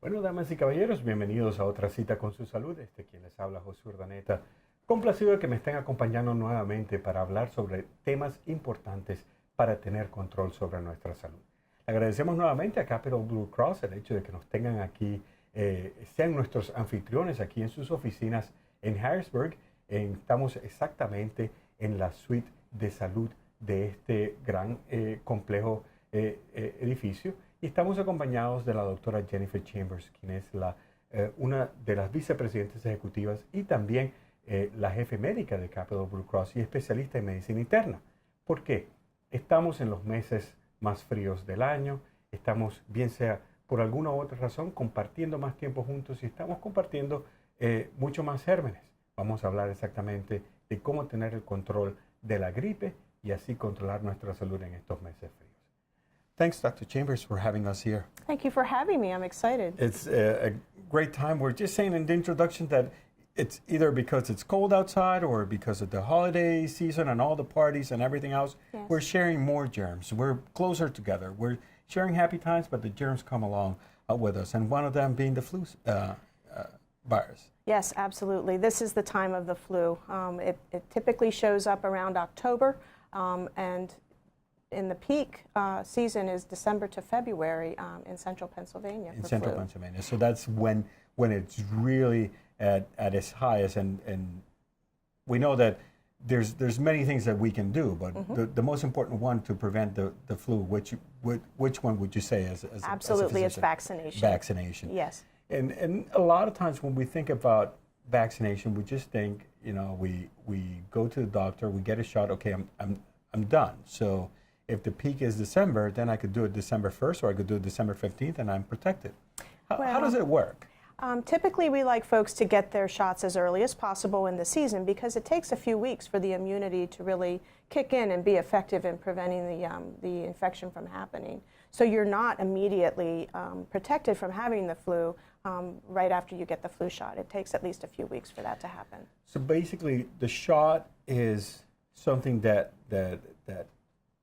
Bueno, damas y caballeros, bienvenidos a otra cita con su salud. Quien les habla, José Urdaneta. Complacido de que me estén acompañando nuevamente para hablar sobre temas importantes para tener control sobre nuestra salud. Agradecemos nuevamente a Capital Blue Cross el hecho de que nos tengan aquí, sean nuestros anfitriones aquí en sus oficinas en Harrisburg. Estamos exactamente en la suite de salud de este gran complejo edificio. Y estamos acompañados de la doctora Jennifer Chambers, quien es una de las vicepresidentes ejecutivas y también la jefe médica de Capital Blue Cross y especialista en medicina interna. ¿Por qué? Estamos en los meses más fríos del año, estamos, bien sea por alguna u otra razón, compartiendo más tiempo juntos y estamos compartiendo mucho más gérmenes. Vamos a hablar exactamente de cómo tener el control de la gripe y así controlar nuestra salud en estos meses fríos. Thanks, Dr. Chambers, for having us here. Thank you for having me. I'm excited. It's a great time. We're just saying in the introduction that it's either because it's cold outside or because of the holiday season and all the parties and everything else. Yes. We're sharing more germs. We're closer together. We're sharing happy times, but the germs come along with us, and one of them being the flu virus. Yes, absolutely. This is the time of the flu. It typically shows up around October, and in the peak season is December to February in central Pennsylvania. In central Pennsylvania. So that's when it's really at its highest, and we know that there's many things that we can do, but the most important one to prevent the flu, which one would you say as Absolutely, as a it's vaccination. Vaccination. Yes. And a lot of times when we think about vaccination, we just think, we go to the doctor, we get a shot, okay, I'm done. So if the peak is December, then I could do it December 1st or I could do it December 15th and I'm protected. How does it work? Typically, we like folks to get their shots as early as possible in the season because it takes a few weeks for the immunity to really kick in and be effective in preventing the infection from happening. So you're not immediately protected from having the flu right after you get the flu shot. It takes at least a few weeks for that to happen. So basically, the shot is something that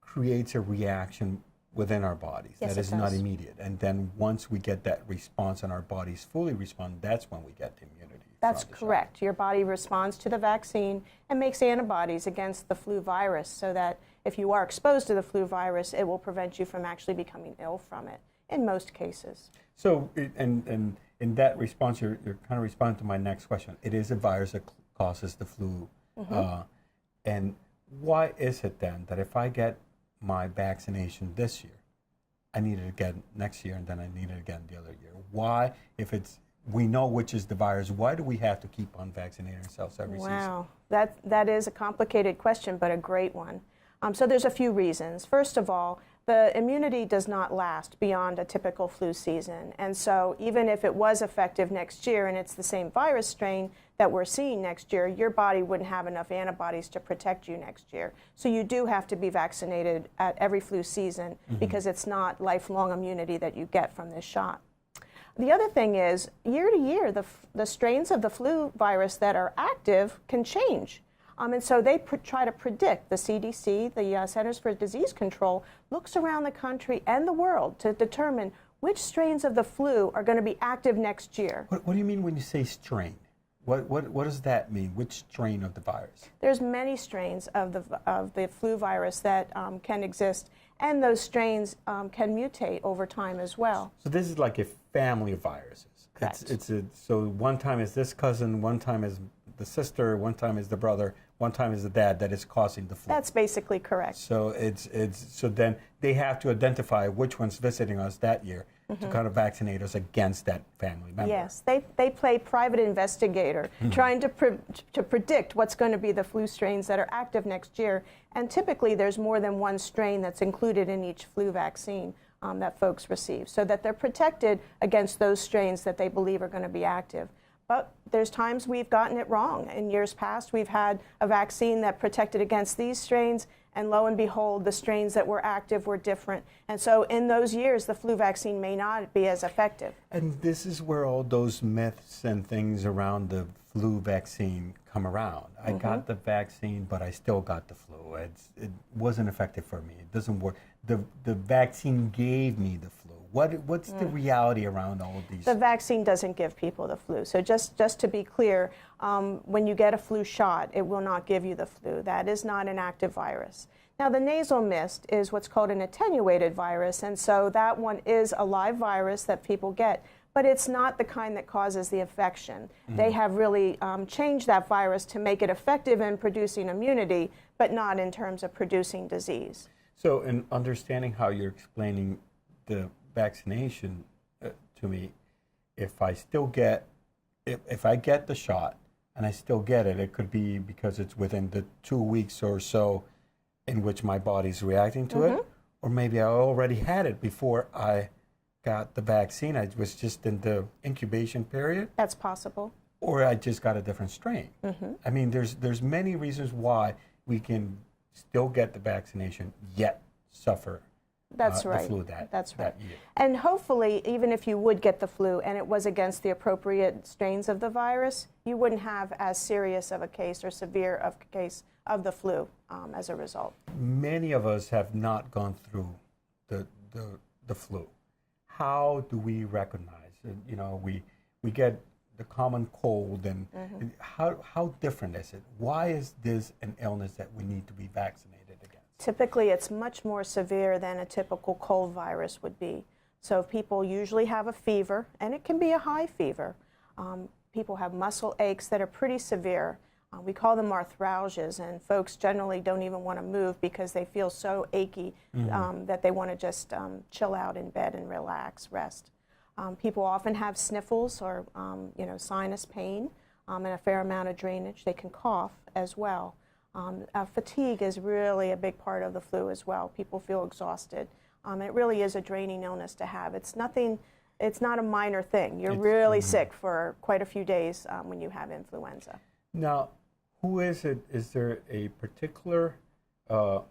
creates a reaction within our bodies. Yes, that is not immediate. And then once we get that response and our bodies fully respond, that's when we get the immunity. That's correct. Your body responds to the vaccine and makes antibodies against the flu virus so that if you are exposed to the flu virus, it will prevent you from actually becoming ill from it in most cases. So, and in that response, you're kind of responding to my next question. It is a virus that causes the flu. And why is it then that if I get my vaccination this year, I need it again next year, and then I need it again the other year? Why, if we know which is the virus, why do we have to keep on vaccinating ourselves every season? Wow, that is a complicated question, but a great one. So there's a few reasons. First of all, the immunity does not last beyond a typical flu season. And so even if it was effective next year and it's the same virus strain that we're seeing next year, your body wouldn't have enough antibodies to protect you next year. So you do have to be vaccinated at every flu season because it's not lifelong immunity that you get from this shot. The other thing is, year to year, the strains of the flu virus that are active can change. And so they try to predict, the CDC, the Centers for Disease Control, looks around the country and the world to determine which strains of the flu are going to be active next year. What do you mean when you say strain? What does that mean? Which strain of the virus? There's many strains of the flu virus that can exist, and those strains can mutate over time as well. So this is like a family of viruses. Correct. So one time is this cousin, one time is the sister, one time is the brother, one time is the dad that is causing the flu. That's basically correct. So so then they have to identify which one's visiting us that year to kind of vaccinate us against that family member. Yes, they play private investigator, trying to predict what's going to be the flu strains that are active next year. And typically there's more than one strain that's included in each flu vaccine that folks receive, so that they're protected against those strains that they believe are going to be active. But there's times we've gotten it wrong. In years past, we've had a vaccine that protected against these strains, and lo and behold, the strains that were active were different. And so in those years, the flu vaccine may not be as effective. And this is where all those myths and things around the flu vaccine come around. I got the vaccine, but I still got the flu. It wasn't effective for me. It doesn't work. The vaccine gave me the flu. What's the reality around all of these? The vaccine doesn't give people the flu. So just to be clear, when you get a flu shot, it will not give you the flu. That is not an active virus. Now, the nasal mist is what's called an attenuated virus, and so that one is a live virus that people get, but it's not the kind that causes the infection. They have really changed that virus to make it effective in producing immunity, but not in terms of producing disease. So in understanding how you're explaining the vaccination to me, if I get the shot and I still get it, it could be because it's within the 2 weeks or so in which my body's reacting to it, or maybe I already had it before I got the vaccine. I was just in the incubation period. That's possible. Or I just got a different strain. I mean, there's many reasons why we can still get the vaccination yet suffer That's right. the flu that year. And hopefully, even if you would get the flu and it was against the appropriate strains of the virus, you wouldn't have as serious of a case or severe of a case of the flu as a result. Many of us have not gone through the flu. How do we recognize it? You know, we get the common cold, and how different is it? Why is this an illness that we need to be vaccinated against? Typically, it's much more severe than a typical cold virus would be. So people usually have a fever, and it can be a high fever. People have muscle aches that are pretty severe. We call them arthralgias, and folks generally don't even want to move because they feel so achy that they want to just chill out in bed and relax, rest. People often have sniffles or sinus pain and a fair amount of drainage. They can cough as well. Fatigue is really a big part of the flu as well. People feel exhausted. It really is a draining illness to have. It's not a minor thing. You're really sick for quite a few days when you have influenza. Now, who is it? Is there a particular part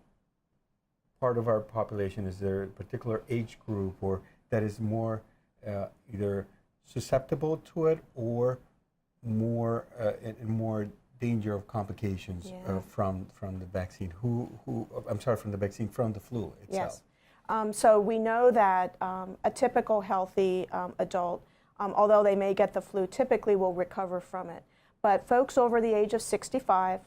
of our population? Is there a particular age group or that is more either susceptible to it or more in more danger of complications from the vaccine? From the vaccine, from the flu itself. Yes. So we know that a typical healthy adult, although they may get the flu, typically will recover from it. But folks over the age of 65,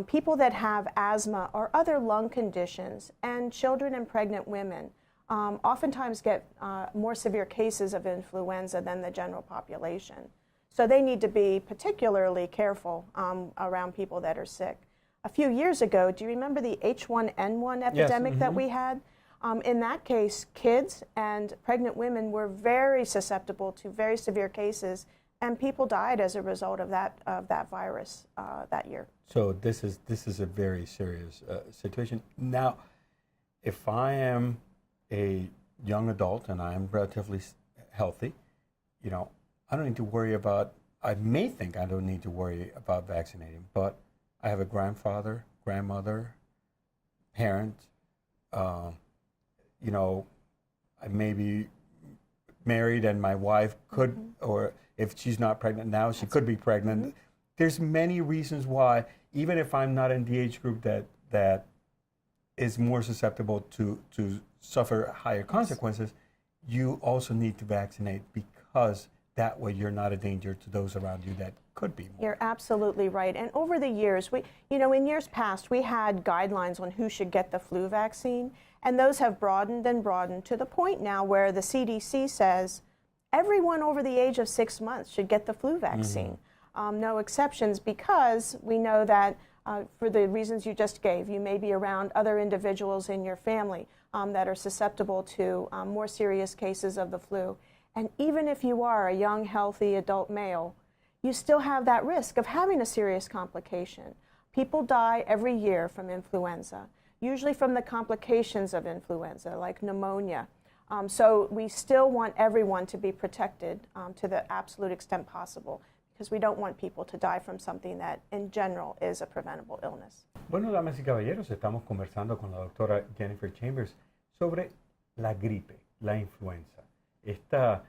people that have asthma or other lung conditions, and children and pregnant women oftentimes get more severe cases of influenza than the general population. So they need to be particularly careful around people that are sick. A few years ago, do you remember the H1N1 epidemic that we had? In that case, kids and pregnant women were very susceptible to very severe cases, and people died as a result of that virus that year. So this is a very serious situation. Now, if I am a young adult and I am relatively healthy, I don't need to worry about. I may think I don't need to worry about vaccinating, but I have a grandfather, grandmother, parent. I may be married and my wife could, or if she's not pregnant now, she could be pregnant. There's many reasons why, even if I'm not in the age group that is more susceptible to suffer higher consequences, you also need to vaccinate because that way you're not a danger to those around you that could be more. You're absolutely right. And over the years, in years past, we had guidelines on who should get the flu vaccine, and those have broadened and broadened to the point now where the CDC says everyone over the age of 6 months should get the flu vaccine. No exceptions, because we know that for the reasons you just gave, you may be around other individuals in your family that are susceptible to more serious cases of the flu. And even if you are a young, healthy adult male, you still have that risk of having a serious complication. People die every year from influenza, usually from the complications of influenza, like pneumonia. So we still want everyone to be protected to the absolute extent possible, because we don't want people to die from something that, in general, is a preventable illness. Bueno, damas y caballeros, estamos conversando con la doctora Jennifer Chambers sobre la gripe, la influenza. Esta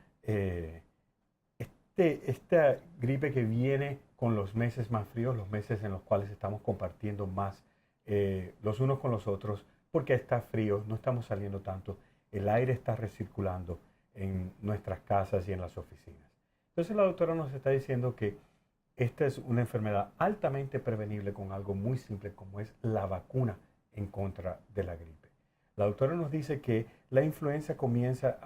gripe que viene con los meses más fríos, los meses en los cuales estamos compartiendo más los unos con los otros, porque está frío, no estamos saliendo tanto, el aire está recirculando en nuestras casas y en las oficinas. Entonces la doctora nos está diciendo que esta es una enfermedad altamente prevenible con algo muy simple como es la vacuna en contra de la gripe. La doctora nos dice que la influenza comienza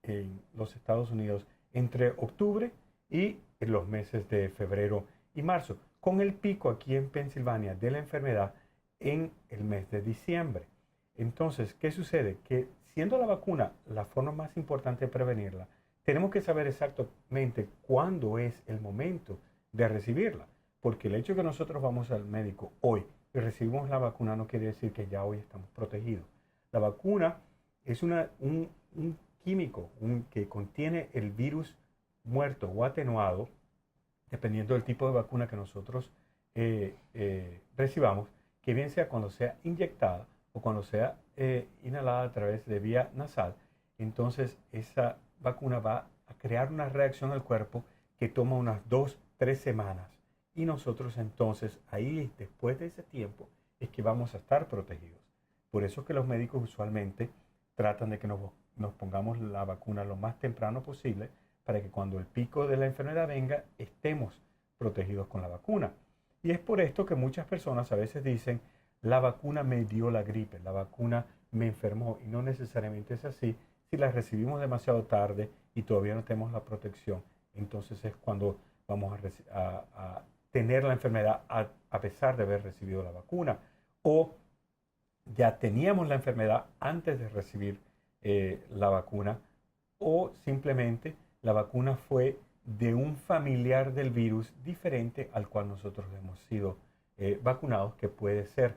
en los Estados Unidos entre octubre y en los meses de febrero y marzo, con el pico aquí en Pensilvania de la enfermedad en el mes de diciembre. Entonces, ¿qué sucede? Que siendo la vacuna la forma más importante de prevenirla, tenemos que saber exactamente cuándo es el momento de recibirla. Porque el hecho de que nosotros vamos al médico hoy y recibimos la vacuna no quiere decir que ya hoy estamos protegidos. La vacuna es un químico que contiene el virus muerto o atenuado, dependiendo del tipo de vacuna que nosotros recibamos, que bien sea cuando sea inyectada o cuando sea inhalada a través de vía nasal. Entonces esa vacuna va a crear una reacción al cuerpo que toma unas 2-3 semanas. Y nosotros entonces ahí, después de ese tiempo, es que vamos a estar protegidos. Por eso es que los médicos usualmente tratan de que nos pongamos la vacuna lo más temprano posible para que cuando el pico de la enfermedad venga, estemos protegidos con la vacuna. Y es por esto que muchas personas a veces dicen, la vacuna me dio la gripe, la vacuna me enfermó, y no necesariamente es así. Si la recibimos demasiado tarde y todavía no tenemos la protección, entonces es cuando vamos a tener la enfermedad a pesar de haber recibido la vacuna. O ya teníamos la enfermedad antes de recibir la vacuna, o simplemente la vacuna fue de un familiar del virus diferente al cual nosotros hemos sido vacunados, que puede ser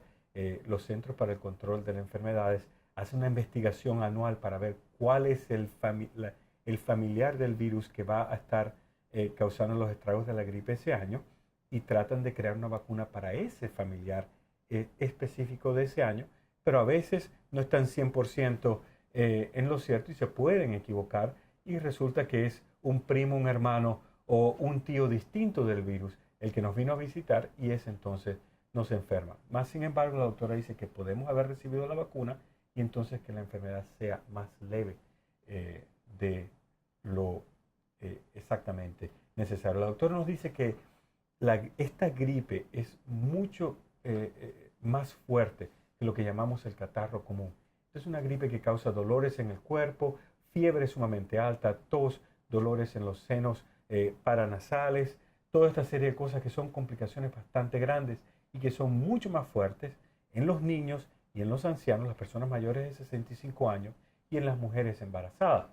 los Centros para el Control de las Enfermedades hacen una investigación anual para ver cuál es el familiar del virus que va a estar causando los estragos de la gripe ese año, y tratan de crear una vacuna para ese familiar específico de ese año, pero a veces no están 100% en lo cierto y se pueden equivocar y resulta que es un primo, un hermano o un tío distinto del virus el que nos vino a visitar y ese entonces nos enferma. Más sin embargo, la doctora dice que podemos haber recibido la vacuna y entonces que la enfermedad sea más leve de lo exactamente necesario. La doctora nos dice que esta gripe es mucho más fuerte que lo que llamamos el catarro común. Es una gripe que causa dolores en el cuerpo, fiebre sumamente alta, tos, dolores en los senos paranasales, toda esta serie de cosas que son complicaciones bastante grandes y que son mucho más fuertes en los niños y en los ancianos, las personas mayores de 65 años y en las mujeres embarazadas.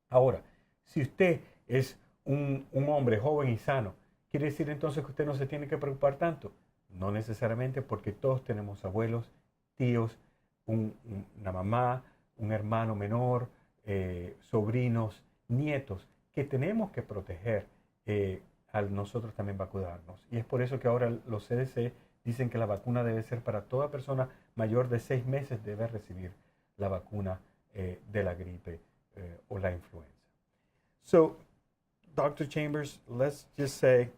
Ahora, si usted es un hombre joven y sano, ¿quiere decir entonces que usted no se tiene que preocupar tanto? No necesariamente, porque todos tenemos abuelos, tíos, una mamá, un hermano menor, sobrinos, nietos, que tenemos que proteger al nosotros también vacunarnos. Y es por eso que ahora los CDC dicen que la vacuna debe ser para toda persona mayor de 6 meses, debe recibir la vacuna de la gripe o la influenza. So, Dr. Chambers, let's just say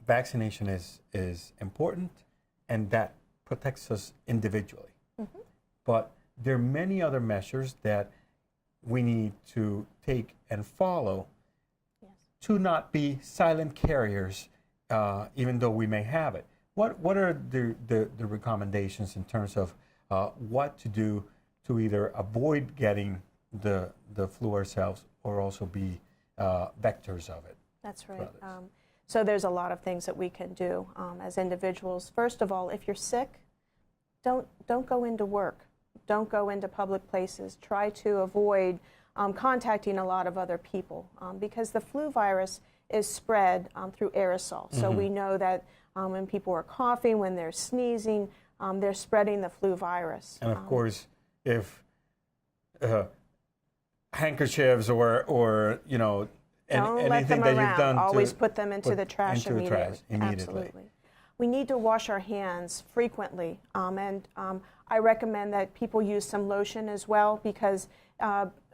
vaccination is important and that protects us individually. Mm-hmm. But there are many other measures that we need to take and follow to not be silent carriers, even though we may have it. What are the recommendations in terms of what to do to either avoid getting the flu ourselves or also be vectors of it? That's right. So there's a lot of things that we can do as individuals. First of all, if you're sick, don't go into work. Don't go into public places. Try to avoid contacting a lot of other people because the flu virus is spread through aerosol. So we know that when people are coughing, when they're sneezing, they're spreading the flu virus. And of course, if handkerchiefs or you know, anything that you've done, always put them into the trash immediately. Absolutely. We need to wash our hands frequently, and I recommend that people use some lotion as well because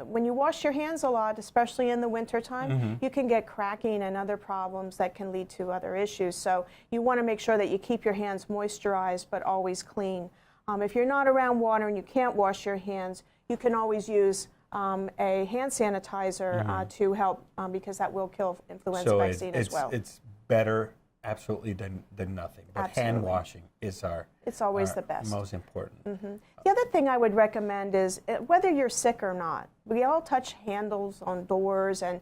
when you wash your hands a lot, especially in the wintertime, you can get cracking and other problems that can lead to other issues. So you want to make sure that you keep your hands moisturized but always clean. If you're not around water and you can't wash your hands, you can always use a hand sanitizer to help because that will kill influenza So vaccine as well. it's better absolutely than nothing. But hand Absolutely. washing is It's always the best. most important. The other thing I would recommend is whether you're sick or not, we all touch handles on doors and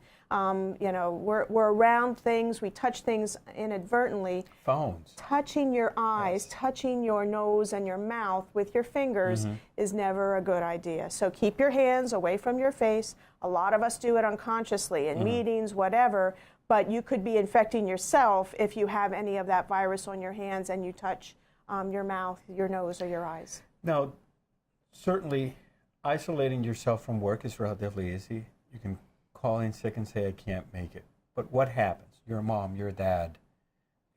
you know, we're around things, we touch things inadvertently. Phones. Touching your eyes, Yes. touching your nose and your mouth with your fingers is never a good idea. So keep your hands away from your face. A lot of us do it unconsciously in meetings, whatever, but you could be infecting yourself if you have any of that virus on your hands and you touch your mouth, your nose, or your eyes. Now, certainly isolating yourself from work is relatively easy. You can call in sick and say, I can't make it. But what happens? You're a mom, you're a dad,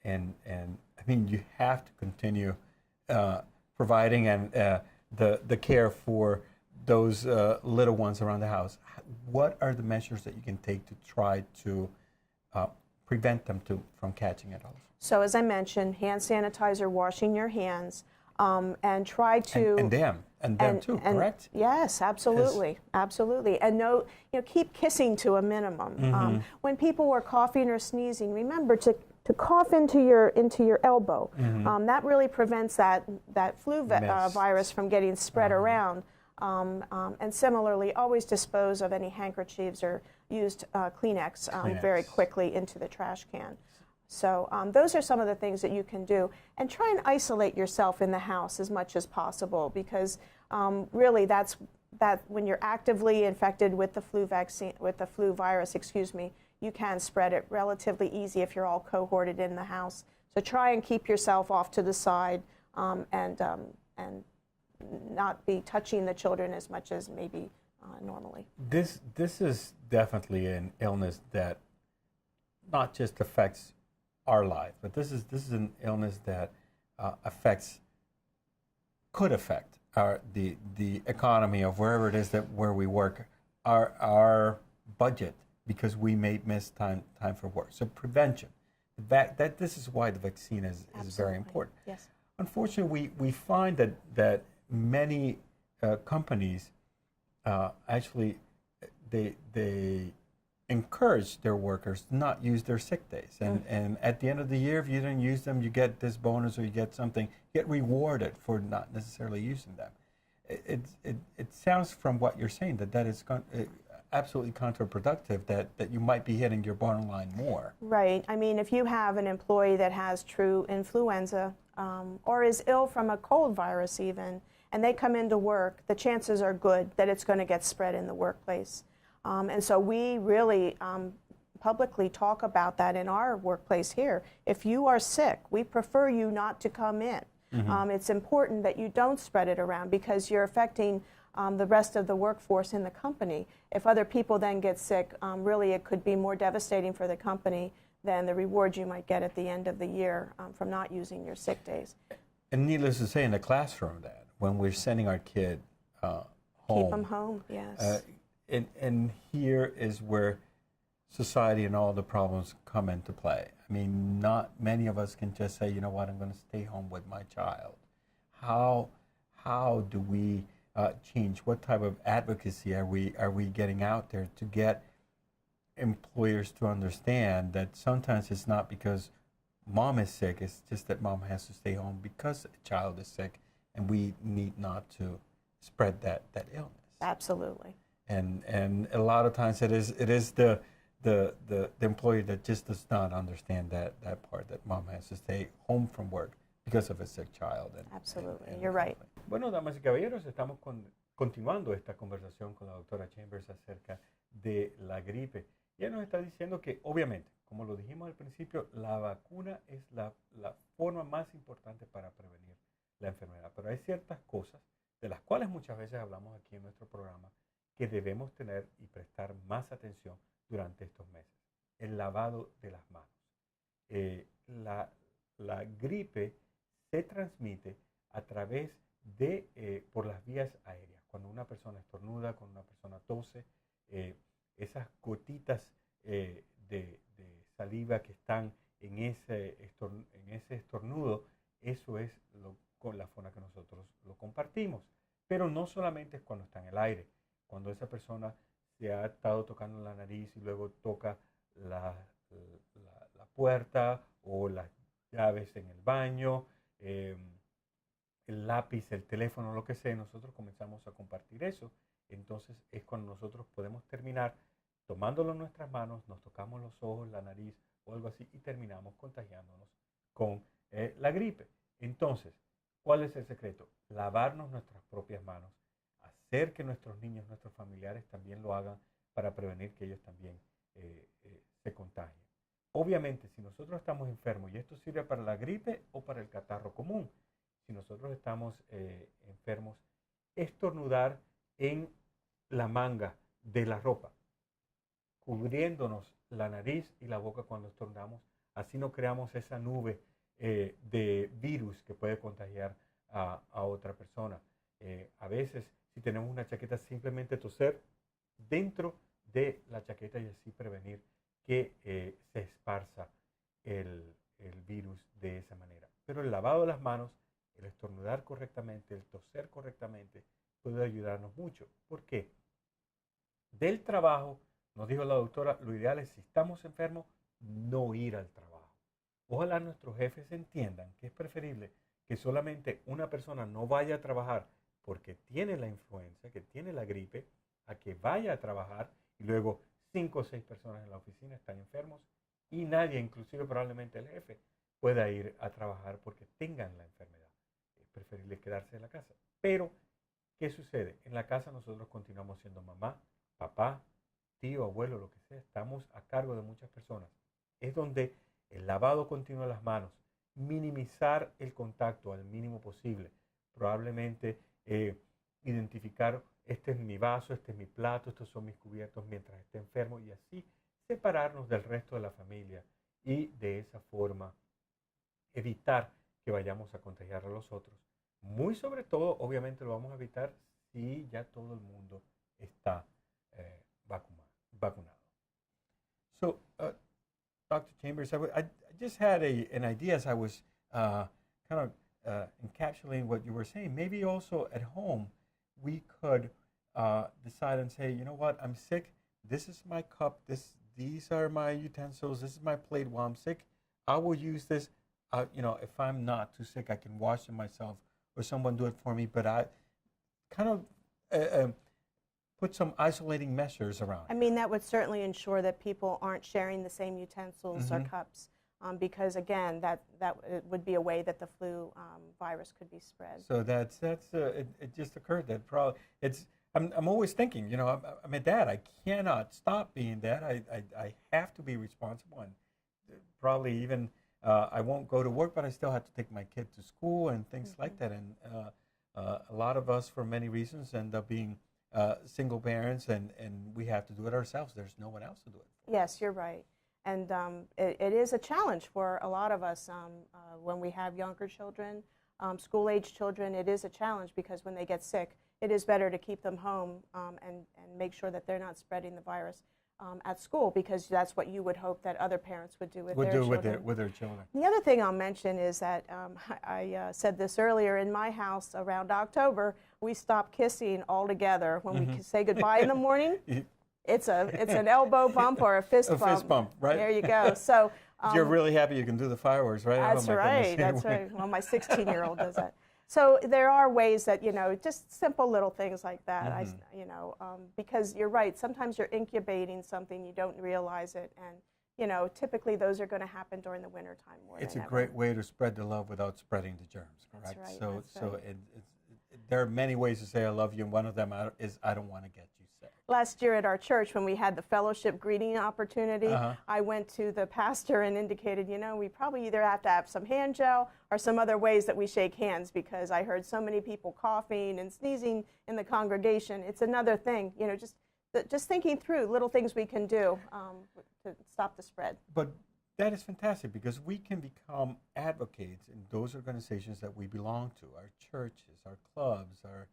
and I mean, you have to continue providing and the care for those little ones around the house. What are the measures that you can take to try to prevent them from catching it also? So as I mentioned, hand sanitizer, washing your hands, and try to... And them too, correct? Yes, absolutely, absolutely. And no, you know, keep kissing to a minimum. When people are coughing or sneezing, remember to cough into your elbow. That really prevents that flu virus from getting spread around. And similarly, always dispose of any handkerchiefs or used Kleenex very quickly into the trash can. So those are some of the things that you can do. And try and isolate yourself in the house as much as possible, because really that when you're actively infected with the flu vaccine, with the flu virus, you can spread it relatively easy if you're all cohorted in the house. So try and keep yourself off to the side and not be touching the children as much as maybe normally. This is definitely an illness that not just affects our life, but this is an illness that could affect the economy of wherever it is where we work, our budget, because we may miss time for work. So prevention, this is why the vaccine is very important. Yes. Unfortunately, we find that many companies actually they encourage their workers to not use their sick days. And at the end of the year, if you didn't use them, you get this bonus or you get something, you get rewarded for not necessarily using them. It sounds from what you're saying that is absolutely counterproductive, that you might be hitting your bottom line more. Right. I mean, if you have an employee that has true influenza or is ill from a cold virus even, and they come into work, the chances are good that it's going to get spread in the workplace. And so we really publicly talk about that in our workplace here. If you are sick, we prefer you not to come in. It's important that you don't spread it around, because you're affecting the rest of the workforce in the company. If other people then get sick, really it could be more devastating for the company than the reward you might get at the end of the year from not using your sick days. And needless to say, in the classroom, that when we're sending our kid home, keep them home. Yes. And here is where society and all the problems come into play. I mean, not many of us can just say, you know what, I'm going to stay home with my child. How do we change? What type of advocacy are we getting out there to get employers to understand that sometimes it's not because mom is sick, it's just that mom has to stay home because a child is sick, and we need not to spread that illness. Absolutely. And a lot of times it is the employee that just does not understand that part, that mom has to stay home from work because of a sick child. Absolutely, you're right. Bueno, damas y caballeros, estamos continuando esta conversación con la doctora Chambers acerca de la gripe. Y ella nos está diciendo que, obviamente, como lo dijimos al principio, la vacuna es la forma más importante para prevenir la enfermedad. Pero hay ciertas cosas de las cuales muchas veces hablamos aquí en nuestro programa que debemos tener y prestar más atención durante estos meses. El lavado de las manos. La gripe se transmite a través por las vías aéreas. Cuando una persona estornuda, cuando una persona tose, esas gotitas de saliva que están en ese estornudo, eso es con la forma que nosotros lo compartimos. Pero no solamente es cuando está en el aire. cuando esa persona se ha estado tocando la nariz y luego toca la, la puerta o las llaves en el baño, el lápiz, el teléfono, lo que sea, nosotros comenzamos a compartir eso. Entonces es cuando nosotros podemos terminar tomándolo en nuestras manos, nos tocamos los ojos, la nariz o algo así y terminamos contagiándonos con la gripe. Entonces, ¿cuál es el secreto? Lavarnos nuestras propias manos, hacer que nuestros niños, nuestros familiares también lo hagan para prevenir que ellos también se contagien. Obviamente, si nosotros estamos enfermos, y esto sirve para la gripe o para el catarro común, si nosotros estamos enfermos, estornudar en la manga de la ropa, cubriéndonos la nariz y la boca cuando estornudamos, así no creamos esa nube de virus que puede contagiar a otra persona. A veces, si tenemos una chaqueta, simplemente toser dentro de la chaqueta y así prevenir que se esparza el virus de esa manera. Pero el lavado de las manos, el estornudar correctamente, el toser correctamente, puede ayudarnos mucho. ¿Por qué? Del trabajo, nos dijo la doctora, lo ideal es, si estamos enfermos, no ir al trabajo. Ojalá nuestros jefes entiendan que es preferible que solamente una persona no vaya a trabajar porque tiene la influenza, que tiene la gripe, a que vaya a trabajar y luego 5 o 6 personas en la oficina están enfermos y nadie, inclusive probablemente el jefe, pueda ir a trabajar porque tengan la enfermedad. Es preferible quedarse en la casa. Pero, ¿qué sucede? En la casa nosotros continuamos siendo mamá, papá, tío, abuelo, lo que sea. Estamos a cargo de muchas personas. Es donde el lavado continuo de las manos, minimizar el contacto al mínimo posible, probablemente identificar, este es mi vaso, este es mi plato, estos son mis cubiertos mientras esté enfermo y así separarnos del resto de la familia y de esa forma evitar que vayamos a contagiar a los otros. Muy sobre todo, obviamente lo vamos a evitar si ya todo el mundo está vacunado. So, Dr. Chambers, I just had an idea as I was kind of encapsulating what you were saying. Maybe also at home, we could decide and say, you know what, I'm sick. This is my cup. These are my utensils. This is my plate while I'm sick. I will use this. You know, if I'm not too sick, I can wash them myself or someone do it for me. But I kind of put some isolating measures around. I mean, that would certainly ensure that people aren't sharing the same utensils or cups, because again, that it would be a way that the flu virus could be spread. So it just occurred that probably I'm always thinking, you know, I'm a dad. I cannot stop being dad. I have to be responsible, and probably even I won't go to work, but I still have to take my kid to school and things like that. And a lot of us, for many reasons, end up being single parents, and we have to do it ourselves. There's no one else to do it. Yes, you're right. And it is a challenge for a lot of us when we have younger children, school-age children. It is a challenge because when they get sick, it is better to keep them home and make sure that they're not spreading the virus at school, because that's what you would hope that other parents would do with their children. With their children. The other thing I'll mention is that I said this earlier, in my house around October, we stop kissing altogether. When we say goodbye in the morning, it's an elbow bump or a fist bump. A fist bump, right? There you go. So you're really happy you can do the fireworks, right? That's right. That's right. Well, my 16-year-old does that. So there are ways that, you know, just simple little things like that. Because you're right. Sometimes you're incubating something, you don't realize it, and you know, typically those are going to happen during the wintertime more It's than a ever. great way to spread the love without spreading the germs, correct? That's right. So there are many ways to say I love you, and one of them is I don't want to get you sick. Last year at our church, when we had the fellowship greeting opportunity, I went to the pastor and indicated, you know, we probably either have to have some hand gel or some other ways that we shake hands, because I heard so many people coughing and sneezing in the congregation. It's another thing, you know, just thinking through little things we can do to stop the spread. But that is fantastic, because we can become advocates in those organizations that we belong to, our churches, our clubs, our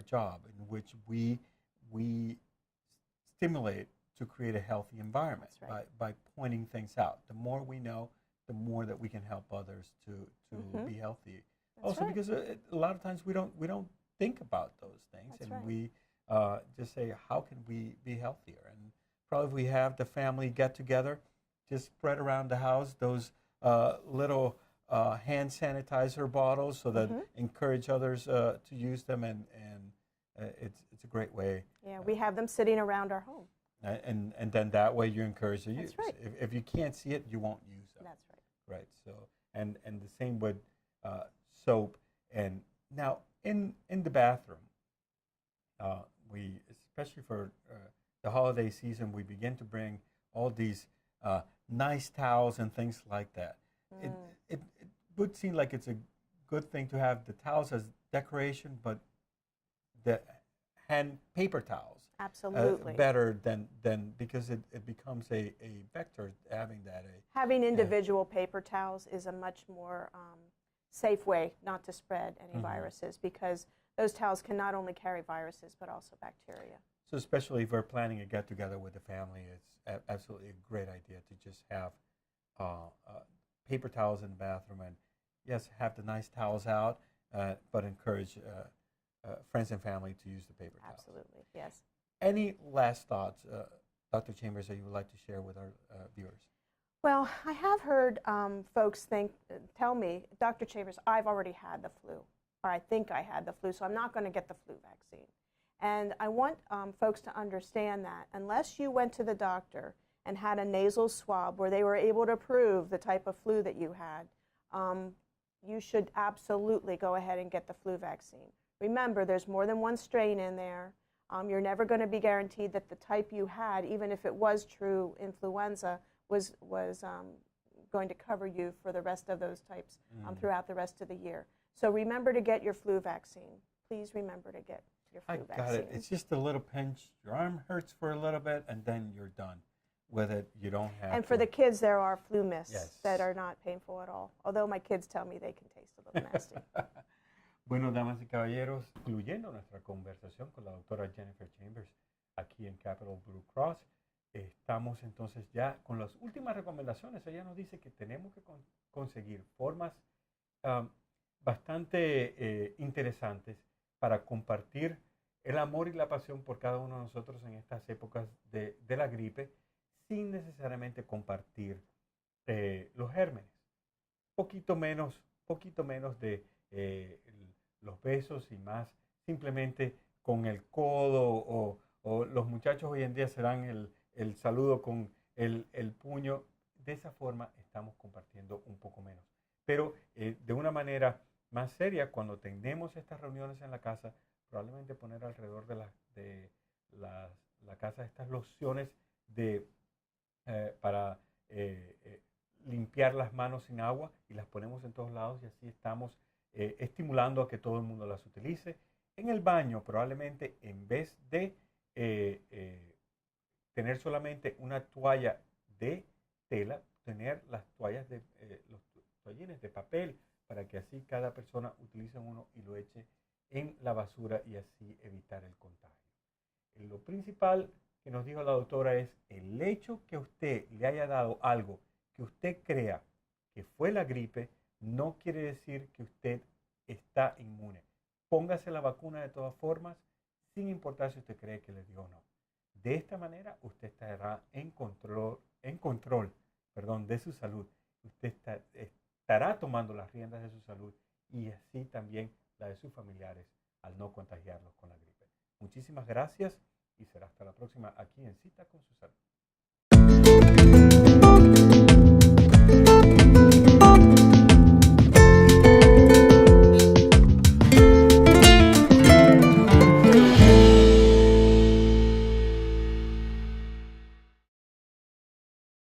job, in which we stimulate to create a healthy environment. That's right. by pointing things out. The more we know, the more that we can help others to be healthy. That's also, right. because a lot of times we don't think about those things, That's and right. we just say, how can we be healthier? And probably if we have the family get together, just spread around the house those little hand sanitizer bottles so that encourage others to use them, and it's a great way. Yeah, we have them sitting around our home. And then that way you encourage the use. That's right. If you can't see it, you won't use them. That's right. Right. So and the same with soap. And now in the bathroom, we, especially for the holiday season, we begin to bring all these nice towels and things like that. It would seem like it's a good thing to have the towels as decoration, but the paper towels Absolutely. better than because it becomes a vector having that. Having individual paper towels is a much more safe way not to spread any viruses, because those towels can not only carry viruses but also bacteria. So especially if we're planning a get-together with the family, it's absolutely a great idea to just have paper towels in the bathroom, and yes, have the nice towels out, but encourage friends and family to use the paper towels. Absolutely, yes. Any last thoughts, Dr. Chambers, that you would like to share with our viewers? Well, I have heard folks tell me, Dr. Chambers, I've already had the flu, or I think I had the flu, so I'm not going to get the flu vaccine. And I want folks to understand that unless you went to the doctor and had a nasal swab where they were able to prove the type of flu that you had, you should absolutely go ahead and get the flu vaccine. Remember, there's more than one strain in there. You're never going to be guaranteed that the type you had, even if it was true influenza, was going to cover you for the rest of those types throughout the rest of the year. So remember to get your flu vaccine. Please remember to get your flu vaccine. I got it. It's just a little pinch. Your arm hurts for a little bit, and then you're done with it. You don't have And for the kids, there are flu mists that are not painful at all, although my kids tell me they can taste a little nasty. Bueno, damas y caballeros, concluyendo nuestra conversación con la doctora Jennifer Chambers aquí en Capital Blue Cross, estamos entonces ya con las últimas recomendaciones. Ella nos dice que tenemos que conseguir formas bastante interesantes para compartir el amor y la pasión por cada uno de nosotros en estas épocas de la gripe, sin necesariamente compartir los gérmenes. Poquito menos de los besos y más simplemente con el codo, o los muchachos hoy en día se dan el saludo con el puño. De esa forma estamos compartiendo un poco menos. Pero de una manera más seria, cuando tenemos estas reuniones en la casa, probablemente poner alrededor de la casa estas lociones para limpiar las manos sin agua, y las ponemos en todos lados, y así estamos estimulando a que todo el mundo las utilice. En el baño, probablemente en vez de tener solamente una toalla de tela, tener las toallas los toallines de papel, para que así cada persona utilice uno y lo eche en la basura y así evitar el contagio. Lo principal que nos dijo la doctora es el hecho que usted le haya dado algo que usted crea que fue la gripe, no quiere decir que usted está inmune. Póngase la vacuna de todas formas, sin importar si usted cree que le dio o no. De esta manera usted estará en control de su salud. Usted estará tomando las riendas de su salud, y así también la de sus familiares, al no contagiarlos con la gripe. Muchísimas gracias y será hasta la próxima aquí en Cita con su Salud.